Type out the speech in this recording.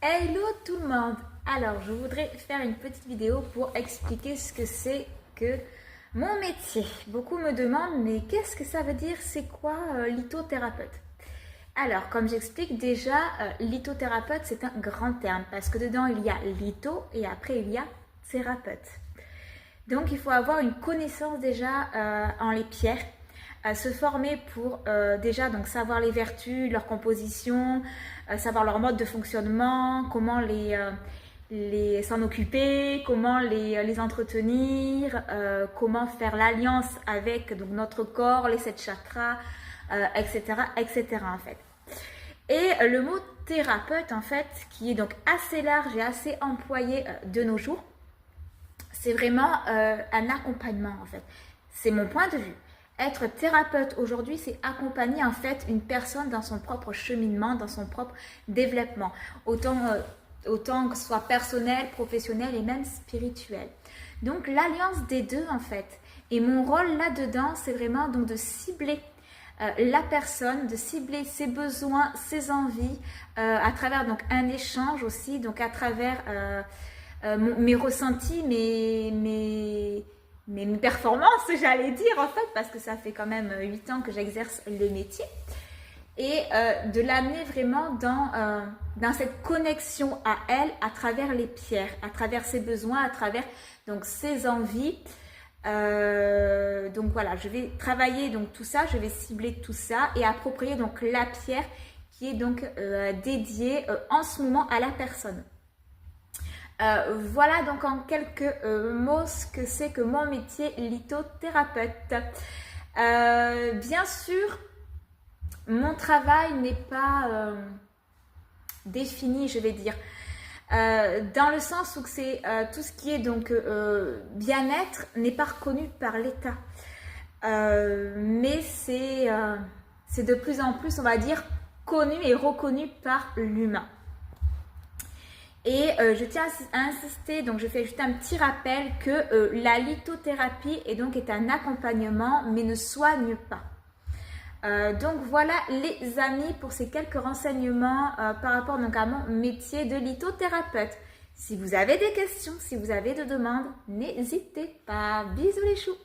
Hello tout le monde! Alors, je voudrais faire une petite vidéo pour expliquer ce que c'est que mon métier. Beaucoup me demandent, mais qu'est-ce que ça veut dire? C'est quoi lithothérapeute? Alors, comme j'explique déjà, lithothérapeute, c'est un grand terme parce que dedans, il y a litho et après, il y a thérapeute. Donc, il faut avoir une connaissance déjà en les pierres, se former pour déjà donc savoir les vertus, leur composition, savoir leur mode de fonctionnement, comment s'en occuper, comment les entretenir, comment faire l'alliance avec donc, notre corps, les 7 chakras, etc., etc. en fait. Et le mot thérapeute en fait, qui est donc assez large et assez employé de nos jours, c'est vraiment un accompagnement en fait. C'est mon point de vue. Être thérapeute aujourd'hui, c'est accompagner en fait une personne dans son propre cheminement, dans son propre développement, autant que ce soit personnel, professionnel et même spirituel. Donc l'alliance des deux en fait. Et mon rôle là-dedans, c'est vraiment donc de cibler la personne, de cibler ses besoins, ses envies, à travers donc un échange aussi, donc à travers mes ressentis, mes performances, j'allais dire en fait, parce que ça fait quand même 8 ans que j'exerce le métier, et de l'amener vraiment dans cette connexion à elle, à travers les pierres, à travers ses besoins, à travers donc ses envies. Donc voilà, je vais travailler donc tout ça, je vais cibler tout ça et approprier donc la pierre qui est donc dédiée en ce moment à la personne. Voilà donc en quelques mots ce que c'est que mon métier lithothérapeute. Bien sûr, mon travail n'est pas défini, je vais dire, dans le sens où c'est tout ce qui est donc bien-être n'est pas reconnu par l'État, mais c'est de plus en plus, on va dire, connu et reconnu par l'humain. Et je tiens à insister, donc je fais juste un petit rappel que la lithothérapie est un accompagnement mais ne soigne pas. Donc voilà les amis pour ces quelques renseignements par rapport donc à mon métier de lithothérapeute. Si vous avez des questions, si vous avez des demandes, n'hésitez pas. Bisous les choux!